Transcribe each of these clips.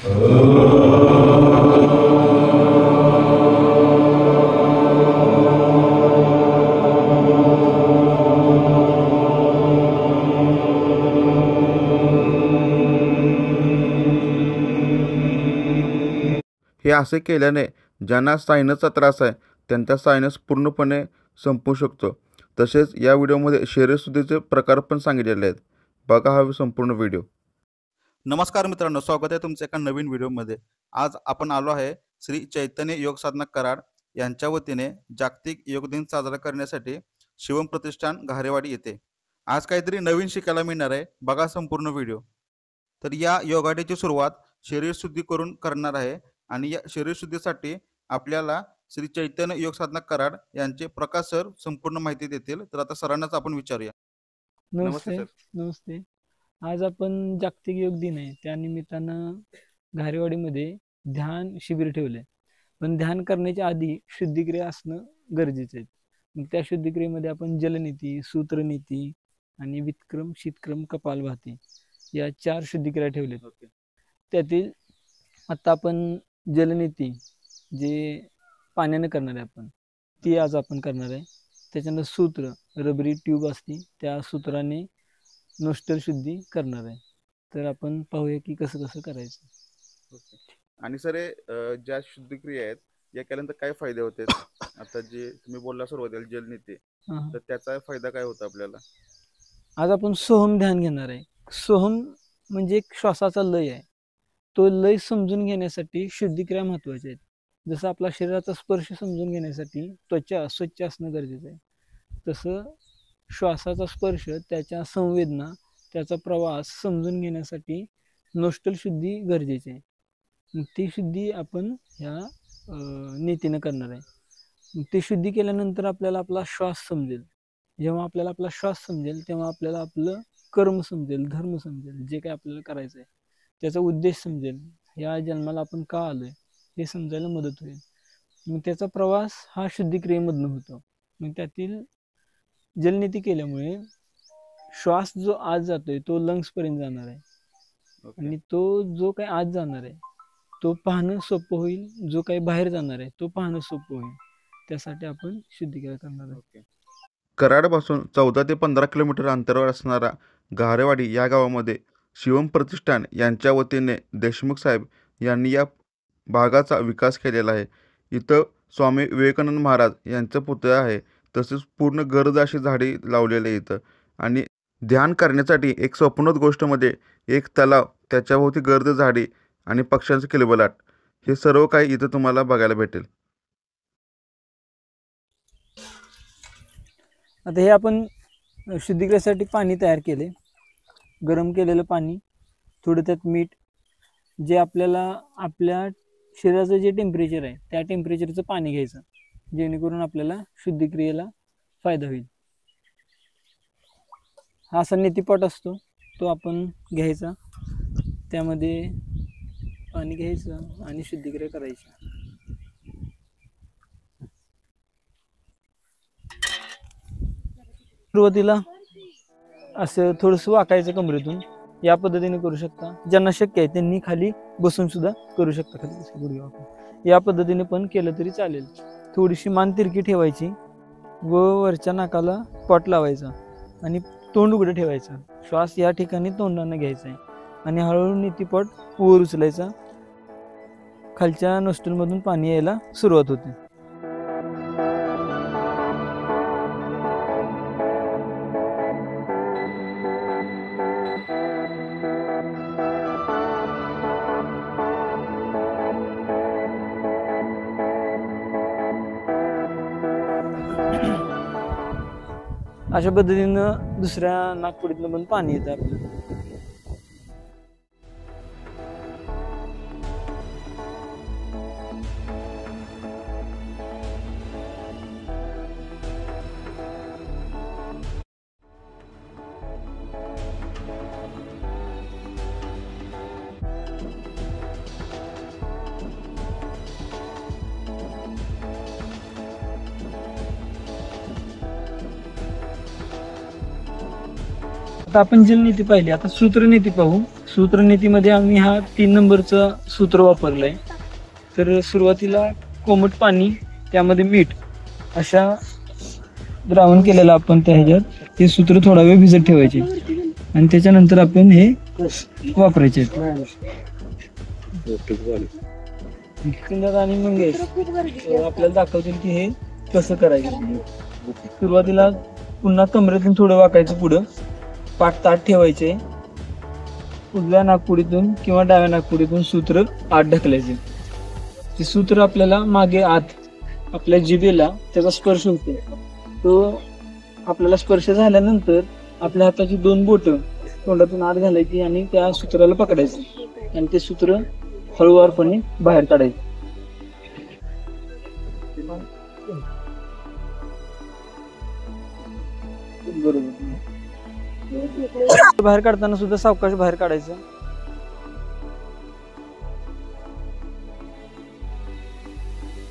हे असे केल्याने ज्यांना सायनसचा त्रास आहे त्यांचा सायनस पूर्णपणे संपू शकतो। तसेच या व्हिडिओमध्ये शरीरशुद्धीचे प्रकार पण सांगितलेले आहेत। बघा हा संपूर्ण व्हिडिओ। नमस्कार मित्रांनो, स्वागत आहे तुमच्या एका नवीन व्हिडिओमध्ये। आज आपण आलो आहे श्री चैतन्य योग साधना कराड यांच्या वतीने जागतिक योग दिन साजरा करण्यासाठी शिवम प्रतिष्ठान घारेवाडी येथे। आज काहीतरी नवीन शिकायला मिळणार आहे, बघा संपूर्ण व्हिडिओ। तर या योगा डेची सुरुवात शरीरशुद्धी करून करणार आहे आणि या शरीरशुद्धीसाठी आपल्याला श्री चैतन्य योग साधना कराड यांचे प्रकाश सर संपूर्ण माहिती देतील। तर आता सरांनाच आपण विचारूया। नमस्ते नमस्ते। आज आपण जागतिक योग दिन आहे, त्या निमित्तानं घारेवाडीमध्ये ध्यान शिबिर ठेवले। पण ध्यान करण्याच्या आधी शुद्धिक्रिया असणं गरजेचं आहे। मग त्या शुद्धिक्रियेमध्ये आपण जलनीती, सूत्रनीती आणि वितक्रम, शीतक्रम, कपालभाती या 4 शुद्धिक्रिया ठेवलेत। त्यातील आता आपण जलनीती जे पाण्याने करणार आहे आपण ती आज आपण करणार आहे। त्याच्यानंतर सूत्र, रबरी ट्यूब असते, त्या सूत्राने नोस्टल शुद्धी करणार आहे। तर आपण पाहूया की कसं कसं करायचं। आणि सर ज्या शुद्धिक्रिया आहेत या केल्यानंतर काय फायदे होते? आता जे तुम्ही बोलला सुरुवातीला जलनीती, तर त्याचा फायदा काय होता आपल्याला? आज आपण सोहम ध्यान घेणार आहे। सोहम म्हणजे एक श्वासाचा लय आहे। तो लय समजून घेण्यासाठी शुद्धिक्रिया महत्वाच्या आहेत। जसं आपला शरीराचा स्पर्श समजून घेण्यासाठी त्वचा स्वच्छ असणं गरजेचं आहे, तसं श्वासाचा स्पर्श, त्याच्या संवेदना, त्याचा प्रवास समजून घेण्यासाठी नोस्टल शुद्धी गरजेची आहे। ती शुद्धी आपण ह्या नीतीनं करणार आहे। ती शुद्धी केल्यानंतर आपल्याला आपला श्वास समजेल। जेव्हा आपल्याला आपला श्वास समजेल तेव्हा आपल्याला आपलं कर्म समजेल, धर्म समजेल, जे काही आपल्याला करायचं आहे त्याचा उद्देश समजेल, या जन्माला आपण का आलोय हे समजायला मदत होईल। मग त्याचा प्रवास हा शुद्धिक्रियेमधनं होतो। मग त्यातील जलनीती केल्यामुळे श्वास जो आत जातोय तो लंग्स पर्यंत जाणार आहे, आणि तो जो काही आत जाणार आहे तो पाहणं सोपं होईल, जो काही बाहेर जाणार आहे तो पाहणं सोपं होईल। त्यासाठी आपण शुद्धिक्रिया करणार आहे। कराडपासून 14 ते 15 किलोमीटर अंतरावर असणारा घारेवाडी या गावामध्ये शिवम प्रतिष्ठान यांच्या वतीने देशमुख साहेब यांनी या भागाचा विकास केलेला आहे। इथं स्वामी विवेकानंद महाराज यांचं पुतळा आहे, तसेच पूर्ण गर्द अशी झाडी लावलेली आहे इथं। आणि ध्यान करण्यासाठी एक स्वप्नोत गोष्टमध्ये एक तलाव, त्याच्याभोवती गर्द झाडी आणि पक्ष्यांचं किलबिलाट, हे सर्व काही इथं तुम्हाला बघायला भेटेल। आता हे आपण शुद्धिक्रियेसाठी पाणी तयार केले, गरम केलेलं पाणी, थोडं त्यात मीठ, जे आपल्याला आपल्या शरीराचं जे टेम्परेचर आहे त्या टेम्परेचरचं पाणी घ्यायचं, जेणेकरून आपल्याला शुद्धिक्रियेला फायदा होईल। हा असा नीतीपॉट असतो, तो आपण घ्यायचा, त्यामध्ये पाणी घ्यायचं आणि शुद्धिक्रिया करायची। सुरुवातीला असं थोडंसं वाकायचं कमरेतून, या पद्धतीने करू शकता। ज्यांना शक्य आहे त्यांनी खाली बसून सुद्धा करू शकता, खाली गुडघे वाकून या पद्धतीने पण केलं तरी चालेल। थोडीशी मान तिरकी ठेवायची व वरच्या नाकाला पॉट लावायचा आणि तोंड उघडं ठेवायचं। श्वास या ठिकाणी तोंडाने घ्यायचा आहे आणि हळूहळू नीतीपॉट वर उचलायचा। खालच्या नोस्ट्रलमधून पाणी यायला सुरुवात होते। अशा पद्धतीनं दुसऱ्या नाकपुडीतनं पण पाणी येतं आपलं। आता आपण जलनीती पाहिली, आता सूत्रनीती पाहू। सूत्रनीतीमध्ये आम्ही हा 3 नंबरचं सूत्र वापरलंय. तर सुरुवातीला कोमट पाणी त्यामध्ये मीठ अशा द्रावण केलेलं आपण त्या ह्याच्यात ते सूत्र थोडा वेळ भिजत ठेवायचे आणि त्याच्यानंतर आपण हे वापरायचे. आणि मग आपल्याला दाखवतील की हे कसं करायचं. सुरुवातीला पुन्हा कमरेतून थोडं वाकायचं पुढं, पाठ ताट ठेवायचे, उजव्या नागपुडीतून किंवा डाव्या नागपुडीतून सूत्र आत ढकलायचे. ते सूत्र आपल्याला मागे आत आपल्या जिभेला त्याचा स्पर्श होतो. तो आपल्याला स्पर्श झाल्यानंतर आपल्या हाताची 2 बोटं तोंडातून आत घालायची आणि त्या सूत्राला पकडायचं आणि ते सूत्र हळूवारपणे बाहेर काढायचं. बरोबर. बाहेर काढताना सुद्धा सावकाश बाहेर काढायचं.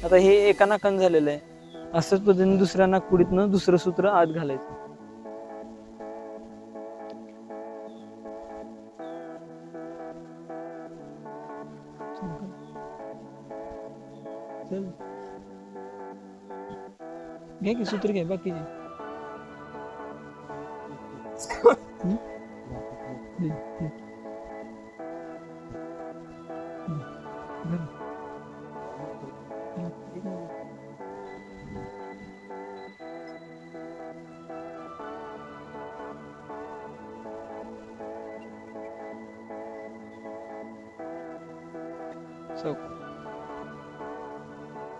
आता हे एका नाकान झालेलं आहे. असंच पद्धतीने दुसऱ्या नाकपुडीतनं दुसरं सूत्र आत घालायचं. घे की सूत्र घे बाकीचे.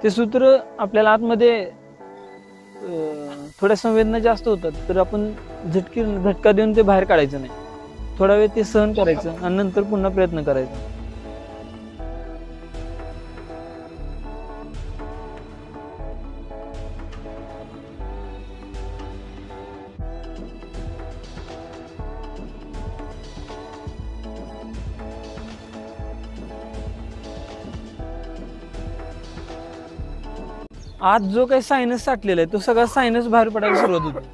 ते सूत्र आपल्याला आतमध्ये थोड्या संवेदना जास्त होतात तर आपण झटका देऊन ते बाहेर काढायचं नाही. थोडा वेळ ते सहन करायचं आणि नंतर पुन्हा प्रयत्न करायचा. आत जो काही सायनस साठलेला आहे तो सगळा सायनस बाहेर पडायला सुरुवात होती.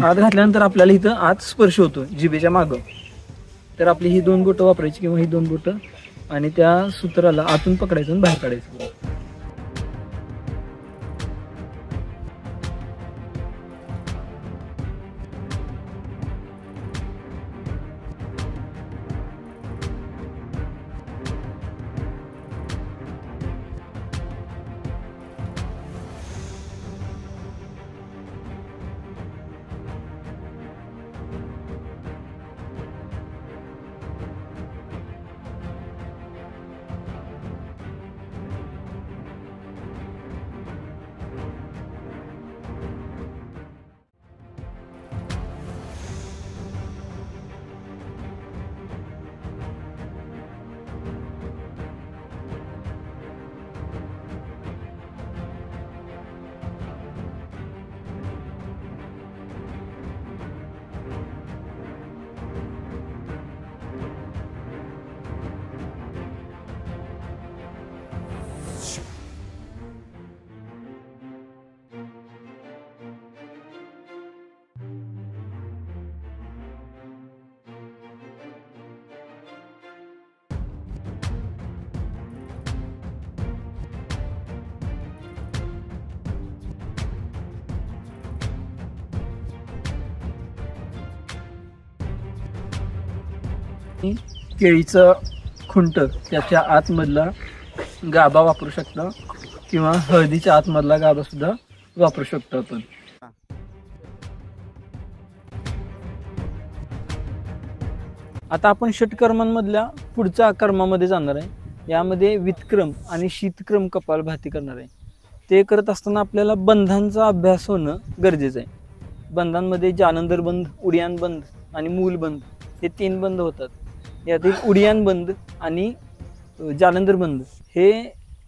आत घातल्यानंतर आपल्याला इथं आत स्पर्श होतो जिभेच्या मागं. तर आपली ही 2 बोटं वापरायची किंवा ही 2 बोटं आणि त्या सूत्राला आतून पकडायचं आणि बाहेर काढायचं. केळीचं खुंट त्याच्या आतमधला गाभा वापरू शकतो किंवा हळदीच्या आतमधला गाभा सुद्धा वापरू शकतो आपण. आता आपण षटकर्मांमधल्या पुढच्या कर्मामध्ये जाणार आहे. यामध्ये वितक्रम आणि शीतक्रम कपालभाती करणार आहे. ते करत असताना आपल्याला बंधांचा अभ्यास होणं गरजेचं आहे. बंधांमध्ये जालंधर बंध, उडियान बंध आणि मूल बंध हे 3 बंध होतात. यातील उडियान बंध आणि जालंधर बंध हे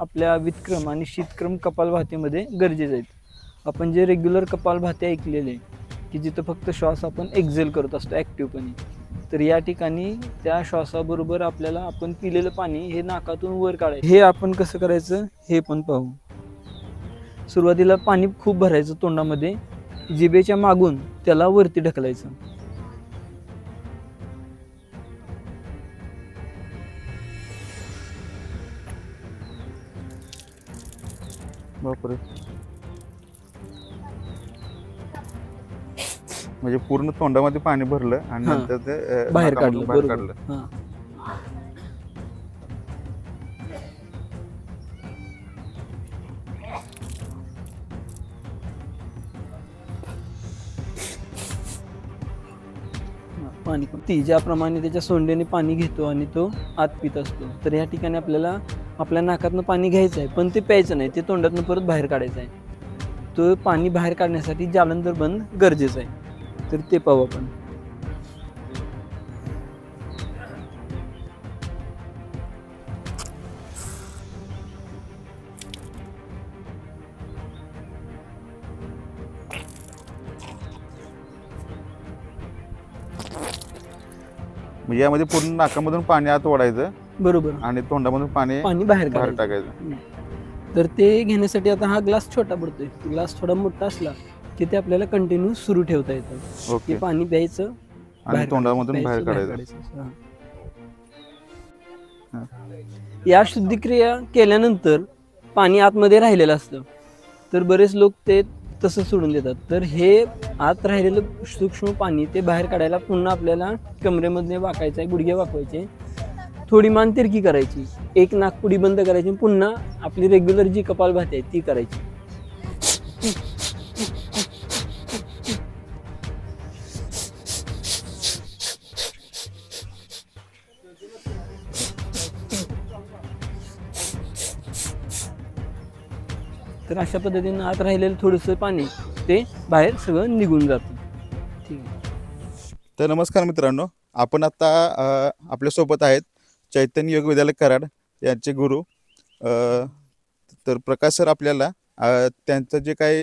आपल्या वितक्रम आणि शीतक्रम कपालभातीमध्ये गरजेचे आहेत. आपण जे रेग्युलर कपालभाती ऐकलेले की जिथं फक्त श्वास आपण एक्झेल करत असतो ॲक्टिव्हपणे, तर या ठिकाणी त्या श्वासाबरोबर आपल्याला आपण पिलेलं पाणी हे नाकातून वर काढायचं. हे आपण कसं करायचं हे पण पाहू. सुरुवातीला पाणी खूप भरायचं तोंडामध्ये, जिभेच्या मागून त्याला वरती ढकलायचं. बापरे, म्हणजे पूर्ण तोंडामध्ये पाणी भरलं आणि हां. नंतर ते बाहेर नाकामधून काढलं, बाहेर बरोबर. काढलं. हां. पाणी पण ती ज्याप्रमाणे त्याच्या सोंडेने पाणी घेतो आणि तो आत पित असतो, तर या ठिकाणी आपल्याला आपल्या नाकातनं पाणी घ्यायचं आहे, पण ते प्यायचं नाही, ते तोंडातनं परत बाहेर काढायचं आहे. तो पाणी बाहेर काढण्यासाठी जालंधर बंद गरजेचं आहे. तर ते पाहू आपण. म्हणजे यामध्ये पूर्ण नाकामधून पाणी आत ओढायचं बरोबर. आणि तोंडामधून पाणी पाणी बाहेर बाहेर काढायचं. टाकायचं. तर ते घेण्यासाठी आता हा ग्लास छोटा पडतोय. ग्लास थोडा मोठा असला की ते आपल्याला कंटिन्यू सुरू ठेवता येतं. ते ओके. पाणी प्यायचं, आणि तोंडामधून बाहेर प्यायचं, काढायचं. हां. या शुद्धिक्रिया केल्यानंतर पाणी आतमध्ये राहिलेलं असतं, तर बरेच लोक ते तसं सोडून देतात. तर हे आत राहिलेलं सूक्ष्म पाणी ते बाहेर काढायला पुन्हा आपल्याला कमरेमध्ये वाकायचं आहे, गुडघे वाकवायचे, थोडी मान तिरकी करायची, एक नाकपुडी बंद करायची, पुन्हा आपली रेग्युलर जी कपालभाती आहे ती करायची. तर अशा पद्धतीने आत राहिलेलं थोडंसं पाणी ते बाहेर सगळं निघून जातं. ठीक आहे. तर नमस्कार मित्रांनो, आपण आता आपल्यासोबत आहेत चैतन्य योग विद्यालय कराड यांचे गुरु. तर प्रकाश सर आपल्याला त्यांचं जे काही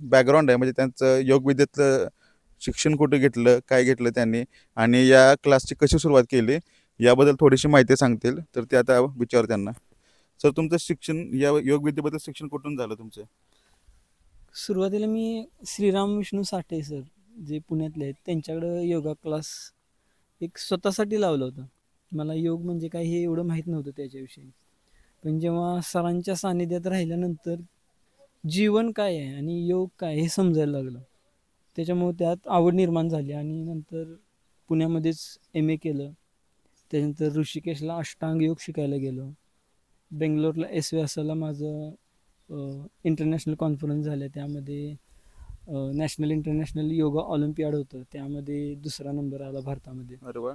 बॅकग्राऊंड आहे, म्हणजे त्यांचं योग विद्येतलं शिक्षण कुठे घेतलं, काय घेतलं त्यांनी, आणि या क्लासची कशी सुरुवात केली याबद्दल थोडीशी माहिती सांगतील. तर ते आता विचार त्यांना. सर, तुमचं शिक्षण या योग विद्येबद्दल शिक्षण कुठून झालं तुमचं? सुरुवातीला मी श्रीराम विष्णू साठे सर जे पुण्यातले आहेत त्यांच्याकडं योगा क्लास एक स्वतःसाठी लावलं होतं. मला योग म्हणजे काय हे एवढं माहीत नव्हतं त्याच्याविषयी. पण जेव्हा सरांच्या सानिध्यात राहिल्यानंतर जीवन काय आहे आणि योग काय हे समजायला लागलं. त्याच्यामुळे त्यात आवड निर्माण झाली आणि नंतर पुण्यामध्येच MA केलं. त्यानंतर ऋषिकेशला अष्टांग योग शिकायला गेलो. बेंगलोरला SVSला माझं इंटरनॅशनल कॉन्फरन्स झाल्या, त्यामध्ये नॅशनल इंटरनॅशनल योगा ऑलिम्पियाड होतं, त्यामध्ये 2रा नंबर आला भारतामध्ये. अरे वा.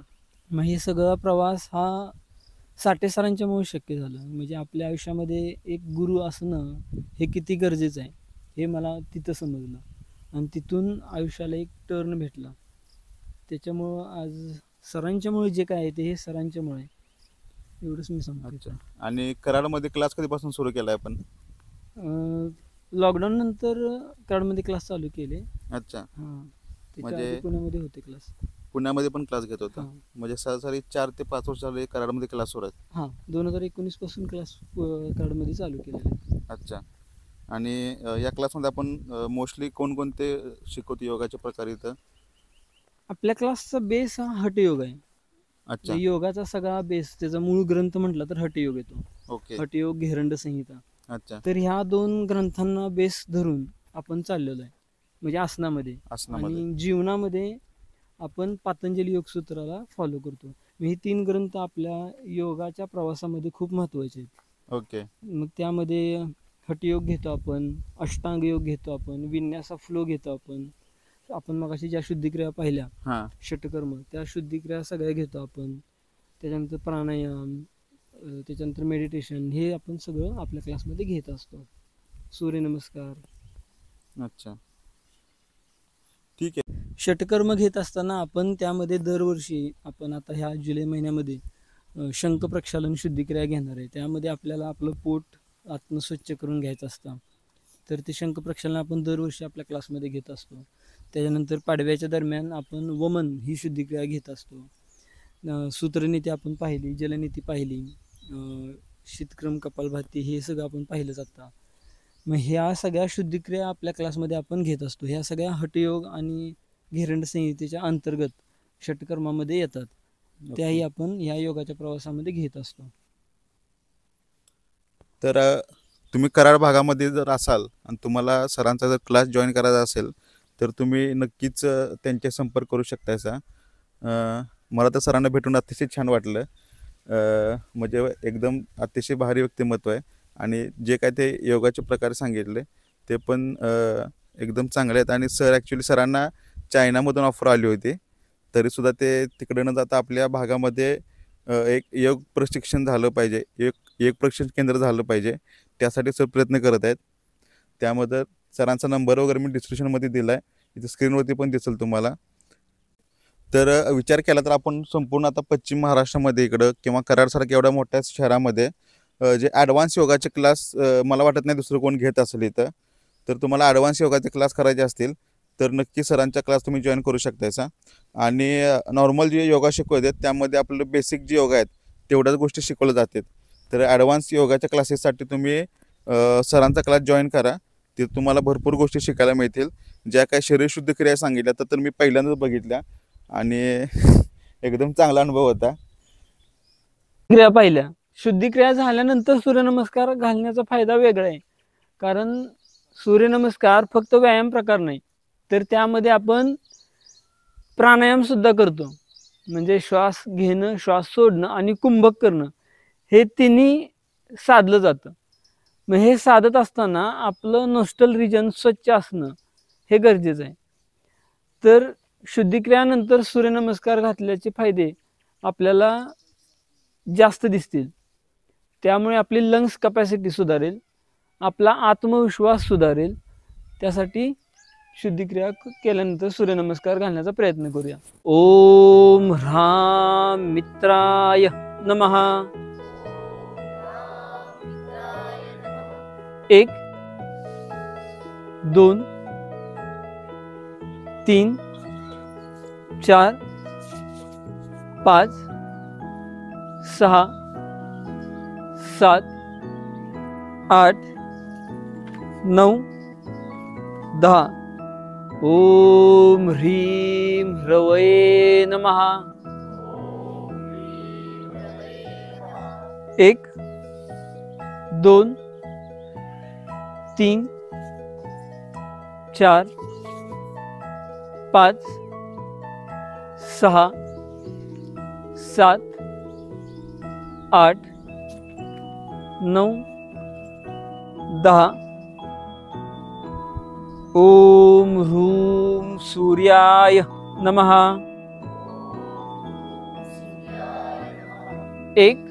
मग हे सगळा प्रवास हा साठे सरांच्यामुळे शक्य झालं. म्हणजे आपल्या आयुष्यामध्ये एक गुरु असणं हे किती गरजेचं आहे हे मला तिथं समजलं आणि तिथून आयुष्याला एक टर्न भेटला. त्याच्यामुळं आज सरांच्यामुळे जे काय आहे ते हे सरांच्यामुळे एवढंच मी सांगतो. अच्छा. आणि कराडमध्ये क्लास कधीपासून सुरू केला आहे आपण? लॉकडाऊन नंतर कराडमध्ये क्लास चालू केले. अच्छा. हां. त्याच्या म्हणजे आधी पुण्यामध्ये होते क्लास. पुण्यामध्ये पण क्लास घेत होता? हां. म्हणजे सरासरी 4 ते 5 वर्ष झाले कराडमध्ये क्लास सुरू आहेत? हां, 2019 पासून क्लास कराडमध्ये चालू केलेले आहेत. अच्छा. आणि या क्लासमध्ये आपण मोस्टली कोणकोणते शिकवतो योगाचे प्रकार इथं? आपल्या क्लासचा बेस हा हठयोग आहे. अच्छा. योगाचा सगळा बेस त्याचा मूळ ग्रंथ म्हटला तर हठयोग येतो. ओके. हठयोग, घेरंड संहिता. अच्छा. तर ह्या 2 ग्रंथांना बेस धरून आपण चाललेलो आहे, म्हणजे आसनामध्ये. आणि जीवनामध्ये आपण पातंजली योगसूत्राला फॉलो करतो. हे 3 ग्रंथ आपल्या योगाच्या प्रवासामध्ये खूप महत्त्वाचे आहेत. ओके. मग त्यामध्ये हठयोग घेतो आपण, अष्टांग योग घेतो आपण, विन्यासा फ्लो घेतो आपण. आपण मगाशी ज्या शुद्धिक्रिया पाहिल्या, हां. षटकर्म, त्या शुद्धिक्रिया सगळ्या घेतो आपण. त्याच्यानंतर प्राणायाम, त्याच्यानंतर मेडिटेशन, हे आपण सगळं आपल्या क्लासमध्ये घेत असतो. सूर्यनमस्कार. अच्छा, ठीक आहे. षटकर्म घेत असताना आपण त्यामध्ये दरवर्षी आपण आता ह्या जुलै महिन्यामध्ये शंख प्रक्षालन शुद्धिक्रिया घेणार आहे. त्यामध्ये आपल्याला आपलं पोट आतनं स्वच्छ करून घ्यायचं असतं. तर ते शंख प्रक्षालन आपण दरवर्षी आपल्या क्लासमध्ये घेत असतो. त्याच्यानंतर पाडव्याच्या दरम्यान आपण वमन ही शुद्धिक्रिया घेत असतो. सूत्रनीती आपण पाहिली, जलनीती पाहिली, शीतक्रम, कपालभाती हे सगळं आपण पाहिलं जातं. मग ह्या सगळ्या शुद्धिक्रिया आपल्या क्लासमध्ये आपण घेत असतो. ह्या सगळ्या हठयोग आणि घेरंड संहितेच्या अंतर्गत षटकर्मामध्ये येतात. त्याही आपण ह्या योगाच्या प्रवासामध्ये घेत असतो. तर तुम्ही कराड भागामध्ये जर असाल आणि तुम्हाला सरांचा जर क्लास जॉईन करायचा असेल तर तुम्ही नक्कीच त्यांचे संपर्क करू शकतायसा. मला तर सरांना भेटून अतिशय छान वाटलं. म्हणजे एकदम अतिशय भारी व्यक्तिमत्व आहे आणि जे काय ते योगाचे प्रकार सांगितले ते पण एकदम चांगले आहेत. आणि सर ॲक्च्युली सरांना चायनामधून ऑफर आली होती, तरीसुद्धा ते तिकडे न जाता आपल्या भागामध्ये एक योग प्रशिक्षण झालं पाहिजे, एक प्रशिक्षण केंद्र झालं पाहिजे, त्यासाठी सर प्रयत्न करत आहेत. त्यामध्ये सरांचा नंबर वगैरे मी डिस्क्रिप्शनमध्ये दिला आहे, इथे स्क्रीनवरती पण दिसेल तुम्हाला. तर विचार केला तर आपण संपूर्ण आता पश्चिम महाराष्ट्रामध्ये इकडं किंवा कराडसारख्या एवढ्या मोठ्या शहरामध्ये जे ॲडव्हान्स योगाचे क्लास मला वाटत नाही दुसरं कोण घेत असेल इथं. तर तुम्हाला ॲडव्हान्स योगाचे क्लास करायचे असतील तर नक्की सरांचा क्लास तुम्ही जॉईन करू शकतायसा. आणि नॉर्मल जे योगा शिकवतात त्यामध्ये आपलं बेसिक जे योगा आहेत तेवढ्याच गोष्टी शिकवल्या जातात. तर ॲडव्हान्स योगाच्या क्लासेससाठी तुम्ही सरांचा क्लास जॉईन करा. ते तुम्हाला भरपूर गोष्टी शिकायला मिळतील. ज्या काही शरीरशुद्धी क्रिया सांगितल्या तर मी पहिल्यांदाच बघितल्या आणि एकदम चांगला अनुभव होता. क्रिया पाहिल्या, शुद्धिक्रिया झाल्यानंतर सूर्यनमस्कार घालण्याचा फायदा वेगळा आहे. कारण सूर्यनमस्कार फक्त व्यायाम प्रकार नाही, तर त्यामध्ये आपण प्राणायाम सुद्धा करतो. म्हणजे श्वास घेणं, श्वास सोडणं आणि कुंभक करणं हे तिन्ही साधलं जातं. मग हे साधत असताना आपलं नोस्टल रिजन स्वच्छ असणं हे गरजेचं आहे. तर शुद्धिक्रियानंतर सूर्यनमस्कार घातल्याचे फायदे आपल्याला जास्त दिसतील. त्यामुळे आपली लंग्स कपॅसिटी सुधारेल, आपला आत्मविश्वास सुधारेल. त्यासाठी शुद्धिक्रिया केल्यानंतर सूर्यनमस्कार घालण्याचा प्रयत्न करूया. ओम ह्रां मित्राय नमः. 1 2 3 4 5 6 7 8 9 10. ओम ह्रीं ह्रवये नमः. 1 2 3 4 5 6 7 8 9 10. ओम ह्रूं सूर्याय नमः. 1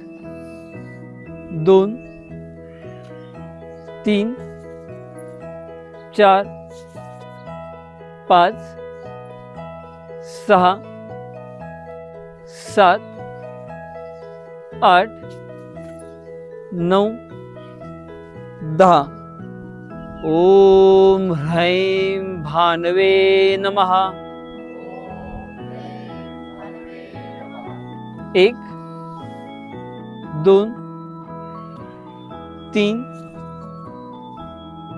2 3 4 5 6 7 8 9 10. ओम ह्रैं भानवे नमः. 1 2 3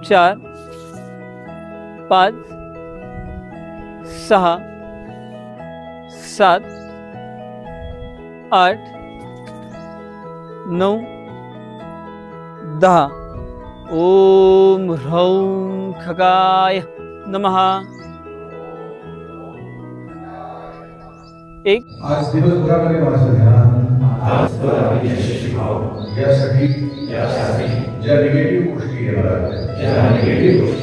4 5 6 7 8 9 10. ओम ह्रौं खगाय नमः. 1 आज दिवसभरामध्ये माझं ध्यान यासाठी ज्या निगेटिव्ह गोष्टी येणार आहेत त्या निगेटिव्ह करतो.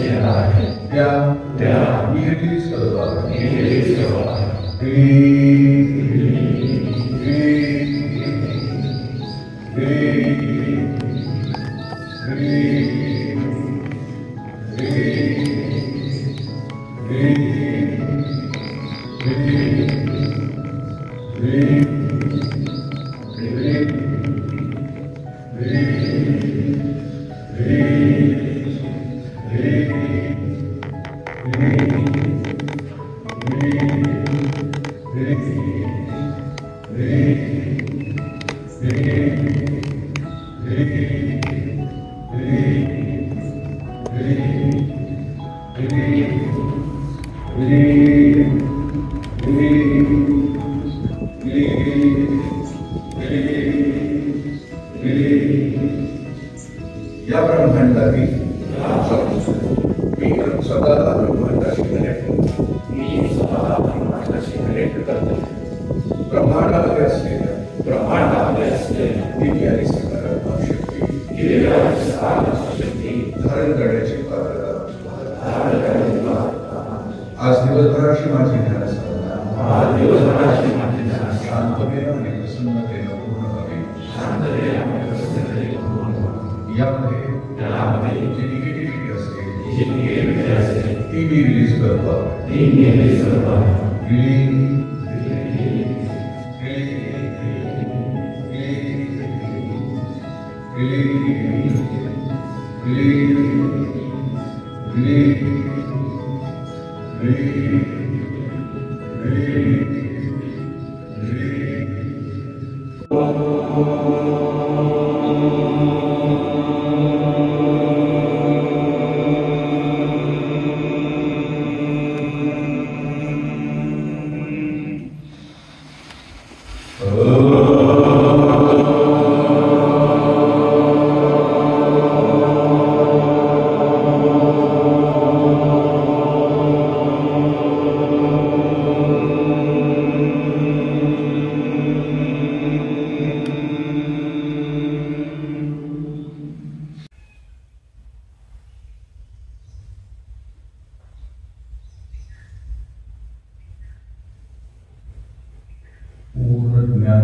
या ब्रह्मांडातील मी स्वतःला ब्रह्मांडाशी कनेक्ट करतो. ब्रह्मांडामध्ये असलेल्या दिव्य आणि सकारात्मक शक्ती धारण करण्याची पात्रता आज दिवसभराची माझी ध्यान साधना शांततेनं आणि प्रसन्नतेनं पूर्ण व्हावी. यामध्ये जी निगेटिव्हिटी असते ती मी रिलीज करतो. पूर्ण ज्ञान